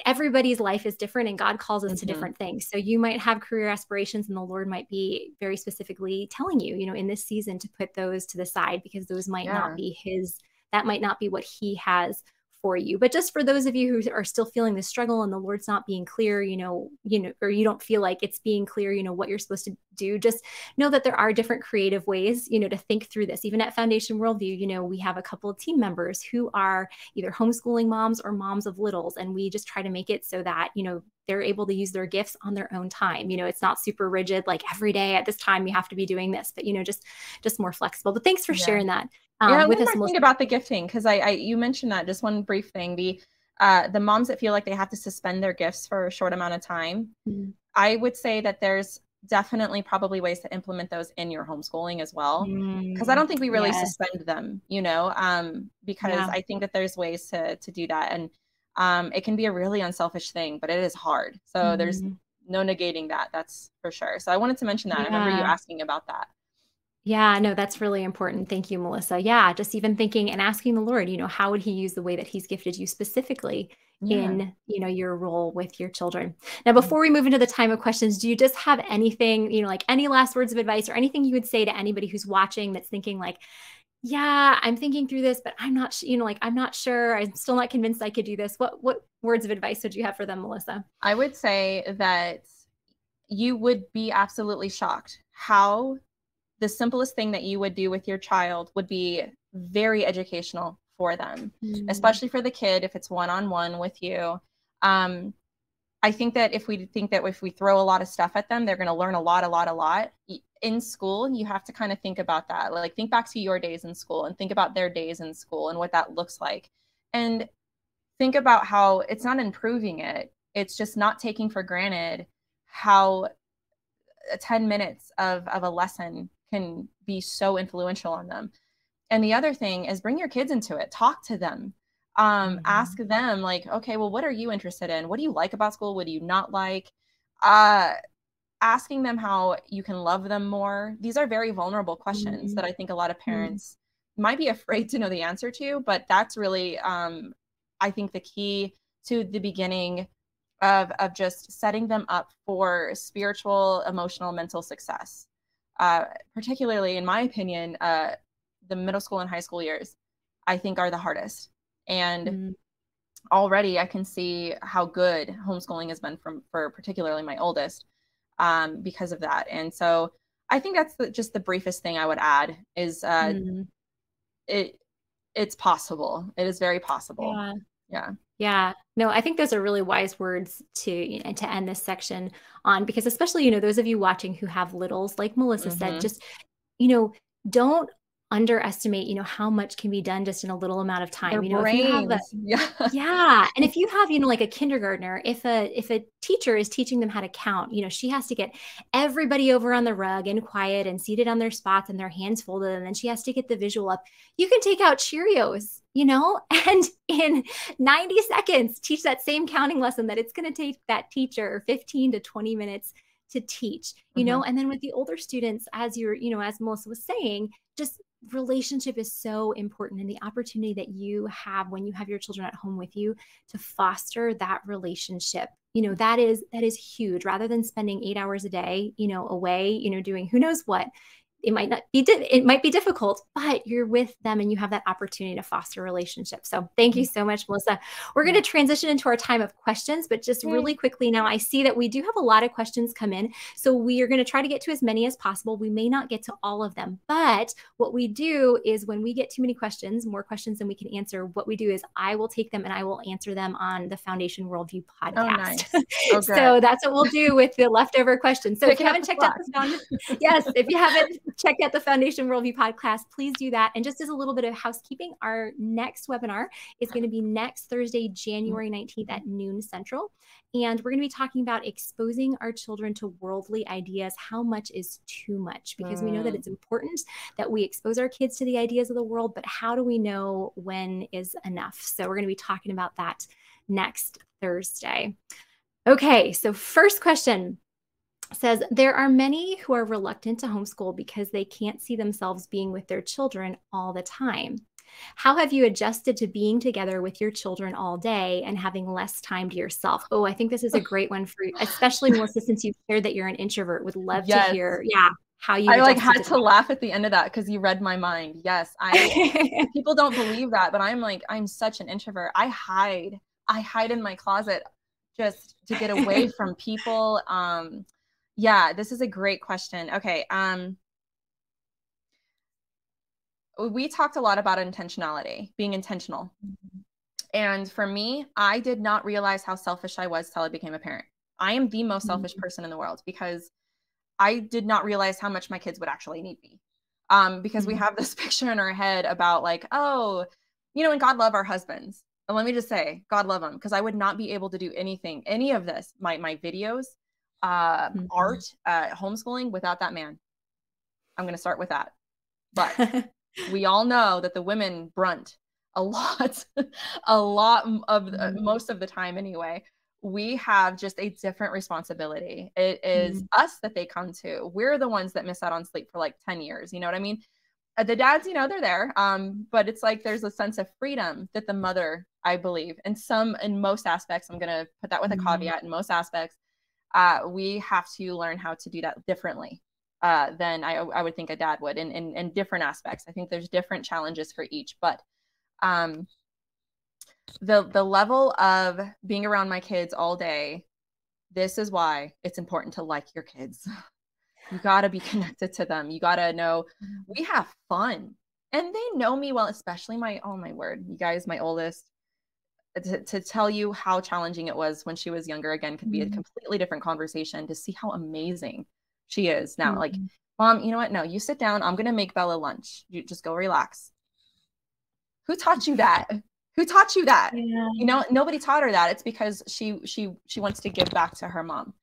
everybody's life is different and God calls us to Mm-hmm. different things. So you might have career aspirations and the Lord might be very specifically telling you, in this season to put those to the side because those might not Yeah. be that might not be what he has for you. But just for those of you who are still feeling the struggle and the Lord's not being clear, or you don't feel like it's being clear, what you're supposed to do, just know that there are different creative ways, to think through this. Even at Foundation Worldview, we have a couple of team members who are either homeschooling moms or moms of littles. And we just try to make it so that, they're able to use their gifts on their own time. It's not super rigid, like every day at this time you have to be doing this, but just more flexible. But thanks for sharing that. Yeah, With one us, more thing Melissa. about the gifting, because you mentioned that, just one brief thing. The moms that feel like they have to suspend their gifts for a short amount of time, Mm-hmm. I would say that there's definitely probably ways to implement those in your homeschooling as well. Because I don't think we really Yes. suspend them, because Yeah. I think that there's ways to do that. And it can be a really unselfish thing, but it is hard. So there's Mhm. no negating that. That's for sure. So I wanted to mention that. I remember you Yeah. asking about that. Yeah, no, that's really important. Thank you, Melissa. Yeah, just even thinking and asking the Lord, how would he use the way that he's gifted you specifically Yeah. in, your role with your children. Now, before we move into the time of questions, do you just have anything, like any last words of advice or anything you would say to anybody who's watching that's thinking like, yeah, I'm thinking through this, but I'm not, I'm not sure. I'm still not convinced I could do this. What words of advice would you have for them, Melissa? I would say that you would be absolutely shocked how the simplest thing that you would do with your child would be very educational for them, Mm, especially for the kid if it's one-on-one with you. I think that if we throw a lot of stuff at them, they're going to learn a lot. In school, you have to kind of think about that. Like, think back to your days in school and think about their days in school and what that looks like. And think about how it's not improving it. It's just not taking for granted how 10 minutes of a lesson can be so influential on them. And the other thing is, bring your kids into it, talk to them, ask mhm, them like, okay, well, what are you interested in? What do you like about school? What do you not like? Uh, Asking them how you can love them more. These are very vulnerable questions mhm, that I think a lot of mhm, parents might be afraid to know the answer to, but that's really, I think, the key to the beginning of just setting them up for spiritual, emotional, mental success. Particularly, in my opinion, the middle school and high school years, I think, are the hardest. And mhm. already I can see how good homeschooling has been for particularly my oldest, because of that. And so I think that's just the briefest thing I would add is Mm, it it's possible. It is very possible. yeah. Yeah. Yeah. No, I think those are really wise words to end this section on because especially, those of you watching who have littles, like Melissa said, Hmm. just, you know, don't underestimate, how much can be done just in a little amount of Their time. If you have brains. Yeah. yeah. And if you have, like a kindergartner, if a teacher is teaching them how to count, she has to get everybody over on the rug and quiet and seated on their spots and their hands folded. And then she has to get the visual up. You can take out Cheerios, and in 90 seconds, teach that same counting lesson that it's going to take that teacher 15 to 20 minutes to teach, Hmm. and then with the older students, as as Melissa was saying, just relationship is so important and the opportunity that you have when you have your children at home with you to foster that relationship that is huge rather than spending 8 hours a day away doing who knows what it might be difficult, but you're with them and you have that opportunity to foster relationships. So thank you so much, Melissa. We're going Yeah. to transition into our time of questions, but just really Yay. quickly now, I see that we do have a lot of questions come in. So we are going to try to get to as many as possible. We may not get to all of them, but what we do is when we get too many questions, more questions than we can answer, what we do is I will take them and I will answer them on the Foundation Worldview Oh, podcast. nice. Oh, good. So that's what we'll do with the leftover questions. So if you Picking up haven't the checked out slack. the Foundation, yes, if you haven't checked out the Foundation Worldview podcast, please do that. And just as a little bit of housekeeping, our next webinar is going to be next Thursday, January 19th at noon Central. And we're going to be talking about exposing our children to worldly ideas. How much is too much? Because we know that Mm. it's important that we expose our kids to the ideas of the world, but how do we know when is enough? So we're going to be talking about that next Thursday. Okay, so first question says, there are many who are reluctant to homeschool because they can't see themselves being with their children all the time. How have you adjusted to being together with your children all day and having less time to yourself? Oh, I think this is a great one for you, especially Melissa, since you shared that you're an introvert. Would love to Yes. hear, yeah, how you've I like adjusted had to to laugh at the end of that because you read my mind. Yes, that. people don't believe that, but I'm such an introvert. I hide in my closet just to get away from people. Yeah, this is a great question. Okay. We talked a lot about intentionality, being intentional. And for me, I did not realize how selfish I was till I became a parent. I am the most selfish person in the world because I did not realize how much my kids would actually need me. Because we have this picture in our head about like, oh, and God love our husbands. And let me just say, God love them, because I would not be able to do anything, any of this, my videos, art, homeschooling without that man. I'm going to start with that. But we all know that the women brunt a lot, of most of the time anyway. We have just a different responsibility. It is us that they come to. We're the ones that miss out on sleep for like 10 years. You know what I mean? The dads, they're there. But it's like there's a sense of freedom that the mother, I believe, in most aspects, I'm going to put that with a caveat, in most aspects, we have to learn how to do that differently than I would think a dad would in different aspects. I think there's different challenges for each, but the level of being around my kids all day, this is why it's important to like your kids. You got to be connected to them. You got to know we have fun, and they know me well, especially oh my word, you guys, my oldest, to tell you how challenging it was when she was younger, again, could be a completely different conversation. To see how amazing she is now. Like, Mom, you know what? No, you sit down. I'm going to make Bella lunch. You just go relax. Who taught you that? Who taught you that? Yeah. Nobody taught her that. It's because she wants to give back to her mom.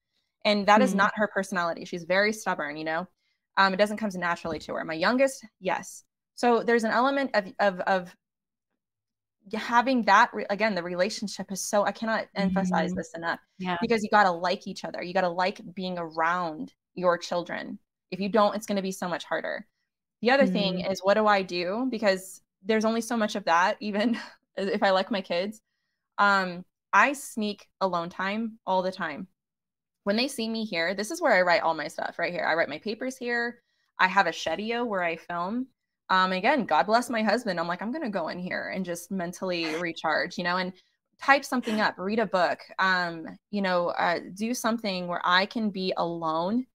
And that is not her personality. She's very stubborn, it doesn't come naturally to her. My youngest, yes. So there's an element of having that, again, the relationship is so, I cannot emphasize this enough, because you got to like each other. You got to like being around your children. If you don't, it's going to be so much harder. The other thing is, what do I do? Because there's only so much of that, even if I like my kids. I sneak alone time all the time. When they see me here, this is where I write all my stuff right here. I write my papers here. I have a Shedio where I film. Again, God bless my husband. I'm like, I'm going to go in here and just mentally recharge, and type something up, read a book, do something where I can be alone.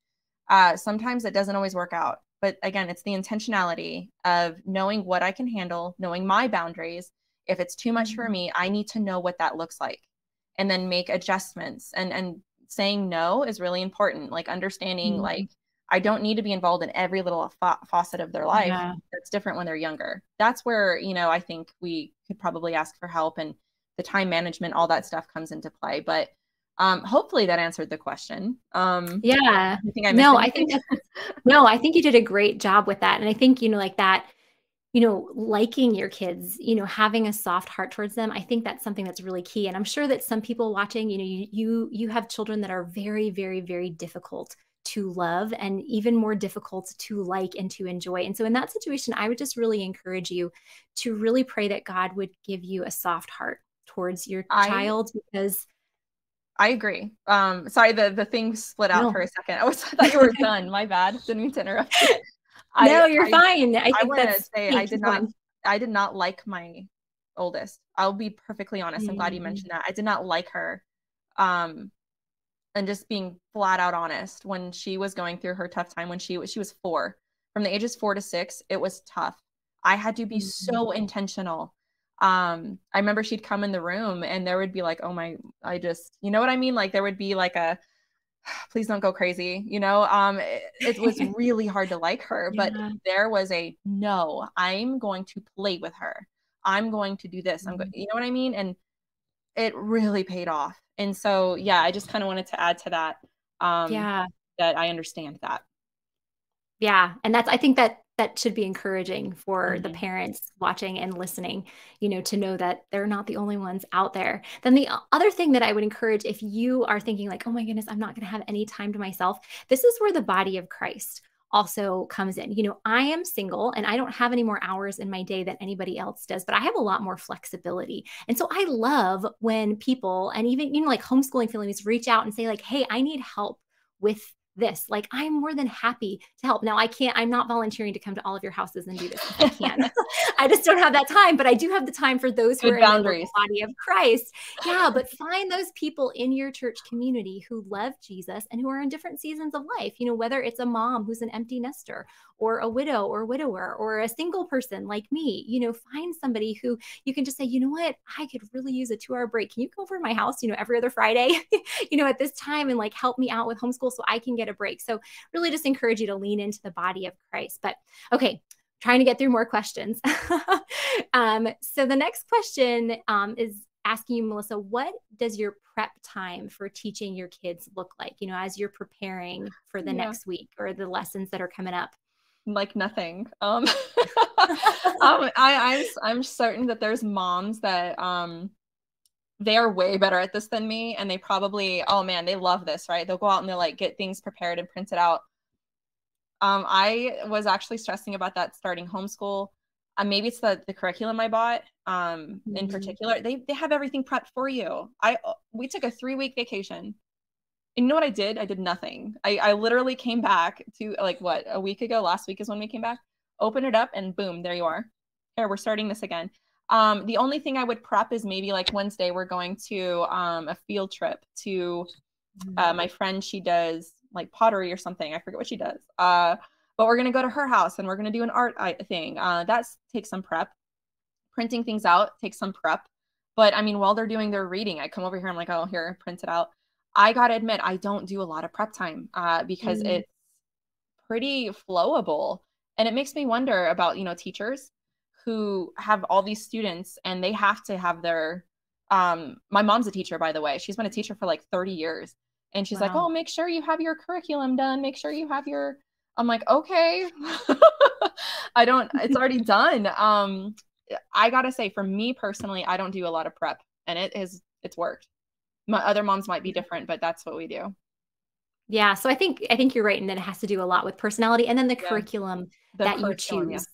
Sometimes it doesn't always work out. But again, it's the intentionality of knowing what I can handle, knowing my boundaries. If it's too much for me, I need to know what that looks like, and then make adjustments. And saying no is really important. Like understanding, like, I don't need to be involved in every little faucet of their life. That's different when they're younger. That's where, I think we could probably ask for help, and the time management, all that stuff comes into play. But hopefully that answered the question. Yeah. You think I missed anything? No, I think you did a great job with that. And I think, like that, liking your kids, having a soft heart towards them, I think that's something that's really key. And I'm sure that some people watching, you have children that are very, very, very difficult to love, and even more difficult to like and to enjoy. And so in that situation, I would just really encourage you to really pray that God would give you a soft heart towards your child, because I agree. Sorry, the thing split out for a second. I thought you were done. My bad. Didn't mean to interrupt you. No, you're fine. I think want to say I did not like my oldest. I'll be perfectly honest. I'm glad you mentioned that. I did not like her. And just being flat out honest, when she was going through her tough time, when she was 4, from the ages 4 to 6, it was tough. I had to be so intentional. I remember she'd come in the room and there would be like, oh my, you know what I mean? Like there would be like a, please don't go crazy. It was really hard to like her, but there was no, I'm going to play with her. I'm going to do this. You know what I mean? And it really paid off. And so, I just kind of wanted to add to that, that I understand that. Yeah. And I think that should be encouraging for the parents watching and listening, to know that they're not the only ones out there. Then the other thing that I would encourage, if you are thinking like, oh my goodness, I'm not going to have any time to myself, this is where the body of Christ also comes in. You know, I am single and I don't have any more hours in my day than anybody else does, but I have a lot more flexibility. And so I love when people, and even, you know, like homeschooling families, reach out and say like, hey, I need help with this. Like, I'm more than happy to help. Now, I'm not volunteering to come to all of your houses and do this because I can't. I just don't have that time, but I do have the time for those who are in the local body of Christ. Yeah, but find those people in your church community who love Jesus and who are in different seasons of life. You know, whether it's a mom who's an empty nester, or a widow or widower, or a single person like me, you know, find somebody who you can just say, you know what, I could really use a 2-hour break. Can you come over to my house, you know, every other Friday, you know, at this time, and like help me out with homeschool so I can get a break. So really just encourage you to lean into the body of Christ. But okay, trying to get through more questions. So the next question is asking you, Melissa, what does your prep time for teaching your kids look like, you know, as you're preparing for the next week or the lessons that are coming up? Like nothing. I'm certain that there's moms that they are way better at this than me, and they probably, oh man, they love this, right? They'll go out and they'll like get things prepared and print it out. I was actually stressing about that starting homeschool. Maybe it's the curriculum I bought in particular. They have everything prepped for you. We took a 3-week vacation. And you know what I did? I did nothing. I literally came back to like what, a week ago, last week is when we came back, open it up and boom, there you are. Here, we're starting this again. The only thing I would prep is maybe like Wednesday, we're going to a field trip to my friend. She does like pottery or something. I forget what she does. But we're going to go to her house and we're going to do an art thing. That takes some prep. Printing things out takes some prep. But I mean, while they're doing their reading, I come over here, I'm like, oh, here, print it out. I got to admit, I don't do a lot of prep time because it's pretty flowable. And it makes me wonder about, you know, teachers who have all these students and they have to have their, my mom's a teacher, by the way. She's been a teacher for like 30 years. And she's like, oh, make sure you have your curriculum done. Make sure you have your, I'm like, okay, it's already done. I got to say, for me personally, I don't do a lot of prep, and it's worked. My other moms might be different, but that's what we do. Yeah. So I think you're right. And then it has to do a lot with personality and then the curriculum that you choose.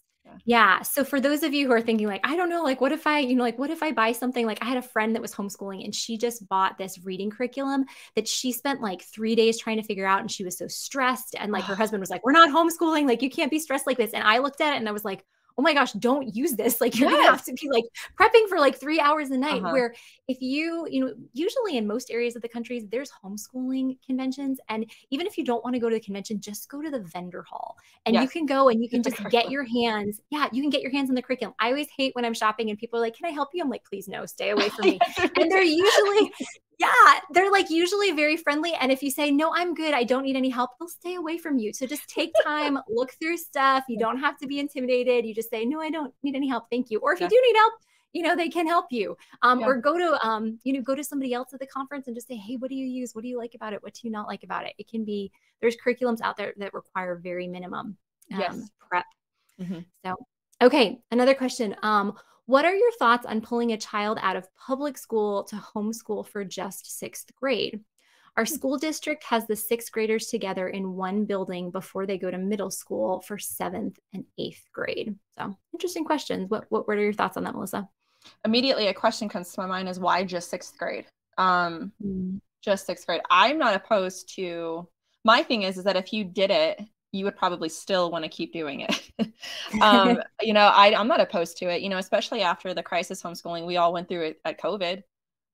Yeah. So for those of you who are thinking like, I don't know, like, what if I, you know, like, what if I buy something? Like I had a friend that was homeschooling and she just bought this reading curriculum that she spent like 3 days trying to figure out. And she was so stressed. And like her husband was like, we're not homeschooling. Like you can't be stressed like this. And I looked at it and I was like, oh my gosh, don't use this. Like you're going to have to be like prepping for like 3 hours a night where if you know, usually in most areas of the country, there's homeschooling conventions. And even if you don't want to go to the convention, just go to the vendor hall and you can go and you can just get your hands. Yeah. You can get your hands on the curriculum. I always hate when I'm shopping and people are like, can I help you? I'm like, please no, stay away from me. And they're usually, they're like usually very friendly. And if you say, no, I'm good, I don't need any help, they'll stay away from you. So just take time, look through stuff. You don't have to be intimidated. You just say, no, I don't need any help. Thank you. Or if you do need help, you know, they can help you. Or go to, you know, go to somebody else at the conference and just say, hey, what do you use? What do you like about it? What do you not like about it? It can be, there's curriculums out there that require very minimum prep. So, okay. Another question. What are your thoughts on pulling a child out of public school to homeschool for just 6th grade? Our school district has the 6th graders together in one building before they go to middle school for 7th and 8th grade. So interesting questions. What are your thoughts on that, Melissa? Immediately a question comes to my mind is why just 6th grade? Just 6th grade. I'm not opposed to, my thing is that if you did it, you would probably still want to keep doing it. You know, I'm not opposed to it, you know, especially after the crisis homeschooling, we all went through it at COVID.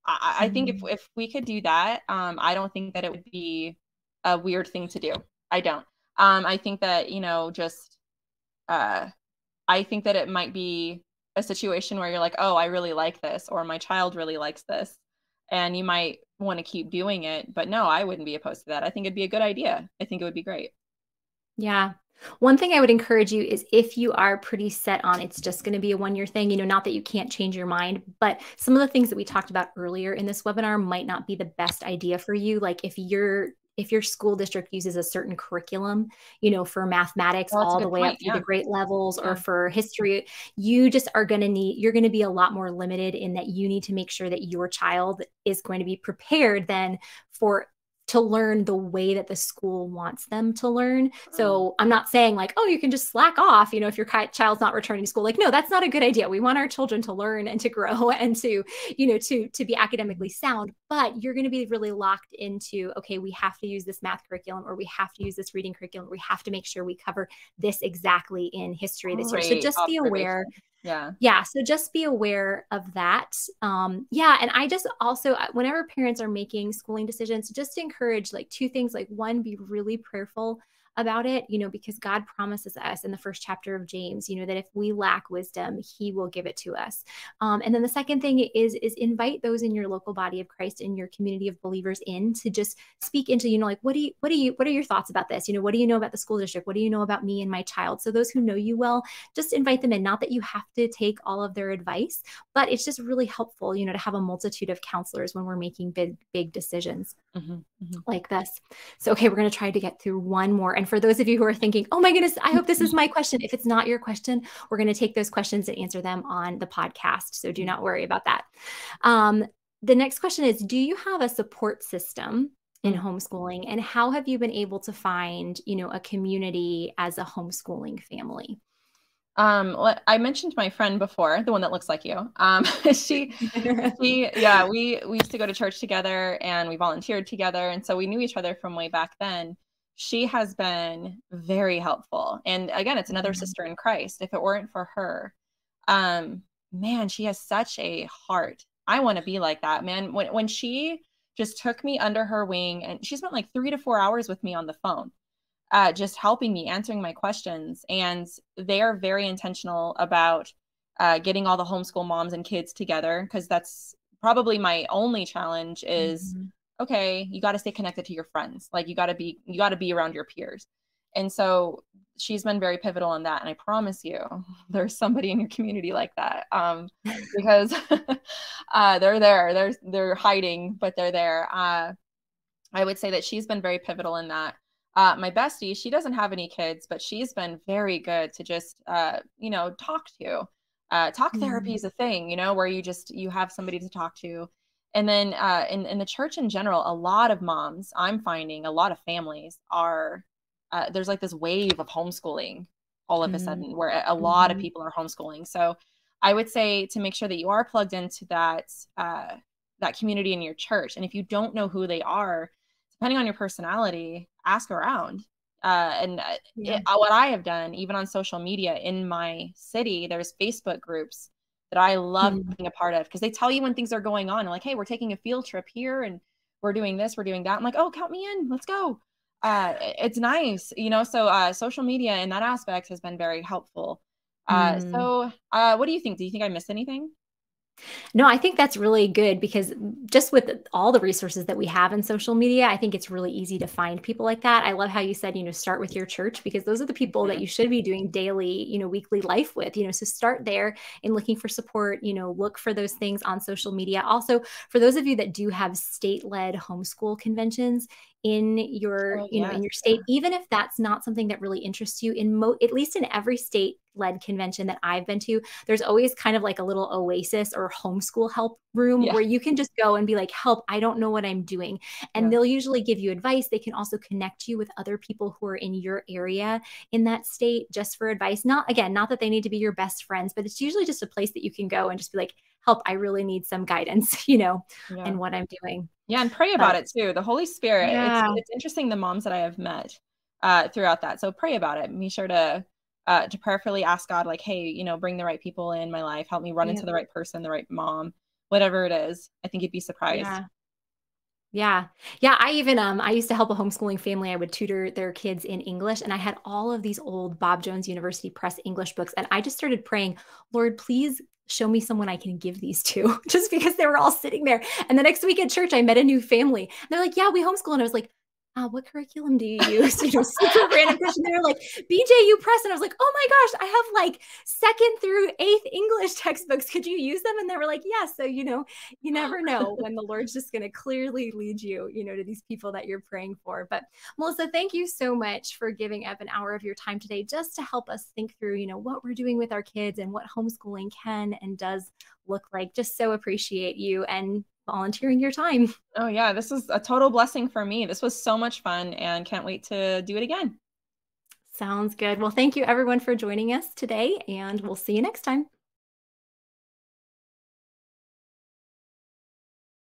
I think if we could do that, I don't think that it would be a weird thing to do. I don't. I think that, you know, just, I think that it might be a situation where you're like, oh, I really like this, or my child really likes this, and you might want to keep doing it. But no, I wouldn't be opposed to that. I think it'd be a good idea. I think it would be great. Yeah. One thing I would encourage you is if you are pretty set on it's just going to be a 1-year thing, you know, not that you can't change your mind, but some of the things that we talked about earlier in this webinar might not be the best idea for you. Like if your school district uses a certain curriculum, you know, for mathematics all the way up through the grade levels or for history, you just are going to you're going to be a lot more limited in that you need to make sure that your child is going to be prepared then for to learn the way that the school wants them to learn. So I'm not saying like, oh, you can just slack off, if your child's not returning to school. Like, no, that's not a good idea. We want our children to learn and to grow and to, to be academically sound, but you're going to be really locked into, okay, we have to use this math curriculum, or we have to use this reading curriculum. We have to make sure we cover this exactly in history this year. So just be aware. Yeah. So just be aware of that. Yeah. And I just also, whenever parents are making schooling decisions, just encourage like two things. Like, one, be really prayerful about it, because God promises us in the first chapter of James, that if we lack wisdom, he will give it to us. And then the second thing is invite those in your local body of Christ, in your community of believers, in to just speak into, like, what are your thoughts about this? What do you know about the school district? What do you know about me and my child? So those who know you well, just invite them in. Not that you have to take all of their advice, but it's just really helpful, to have a multitude of counselors when we're making big decisions like this. So, okay, we're going to try to get through one more. And for those of you who are thinking, oh my goodness, I hope this is my question. If it's not your question, we're going to take those questions and answer them on the podcast. So do not worry about that. The next question is, do you have a support system in homeschooling? And how have you been able to find, a community as a homeschooling family? I mentioned my friend before, the one that looks like you. Yeah, we used to go to church together and we volunteered together. And so we knew each other from way back then. She has been very helpful. And again, it's another sister in Christ. If it weren't for her, man, she has such a heart. I want to be like that, man. When she just took me under her wing, and she spent like 3 to 4 hours with me on the phone, just helping me, answering my questions. And they are very intentional about getting all the homeschool moms and kids together, because that's probably my only challenge is, okay, you got to stay connected to your friends. Like, you got to be around your peers. And so she's been very pivotal in that. And I promise you, there's somebody in your community like that, because they're there, they're hiding, but they're there. I would say that she's been very pivotal in that. My bestie, she doesn't have any kids, but she's been very good to just, talk to. Talk therapy is a thing, where you have somebody to talk to. And then in the church in general, a lot of moms, I'm finding a lot of families are, there's like this wave of homeschooling all of a sudden, where a lot of people are homeschooling. So I would say to make sure that you are plugged into that community in your church. And if you don't know who they are, depending on your personality, ask around. What I have done, even on social media in my city, there's Facebook groups that I love being a part of, because they tell you when things are going on. Like, hey, we're taking a field trip here and we're doing this, we're doing that. I'm like, oh, count me in. Let's go. It's nice, so social media in that aspect has been very helpful. So what do you think? Do you think I missed anything? No, I think that's really good, because just with all the resources that we have in social media, I think it's really easy to find people like that. I love how you said, start with your church, because those are the people that you should be doing daily, weekly life with, so start there in looking for support, look for those things on social media. Also, for those of you that do have state-led homeschool conventions in your, in your state, even if that's not something that really interests you, at least in every state-led convention that I've been to, there's always kind of like a little oasis or homeschool help room where you can just go and be like, help, I don't know what I'm doing. And they'll usually give you advice. They can also connect you with other people who are in your area in that state just for advice. Not that they need to be your best friends, but it's usually just a place that you can go and just be like, help, I really need some guidance, in what I'm doing. Yeah. And pray about it too. The Holy Spirit. It's interesting, the moms that I have met throughout that. So pray about it. Be sure to prayerfully ask God, like, hey, bring the right people in my life. Help me run into the right person, the right mom, whatever it is. I think you'd be surprised. Yeah. I even, I used to help a homeschooling family. I would tutor their kids in English, and I had all of these old Bob Jones University Press English books. And I just started praying, Lord, please show me someone I can give these to, just because they were all sitting there. And the next week at church, I met a new family. And they're like, yeah, we homeschool. And I was like, what curriculum do you use? Super random question. They were like, BJU Press. And I was like, oh my gosh, I have like 2nd through 8th English textbooks. Could you use them? And they were like, yeah. So, you never know when the Lord's just going to clearly lead you, to these people that you're praying for. But Melissa, thank you so much for giving up an hour of your time today, just to help us think through, what we're doing with our kids and what homeschooling can and does look like. Just so appreciate you. And volunteering your time. Oh yeah, this is a total blessing for me. This was so much fun and can't wait to do it again. Sounds good. Well, thank you everyone for joining us today, and we'll see you next time.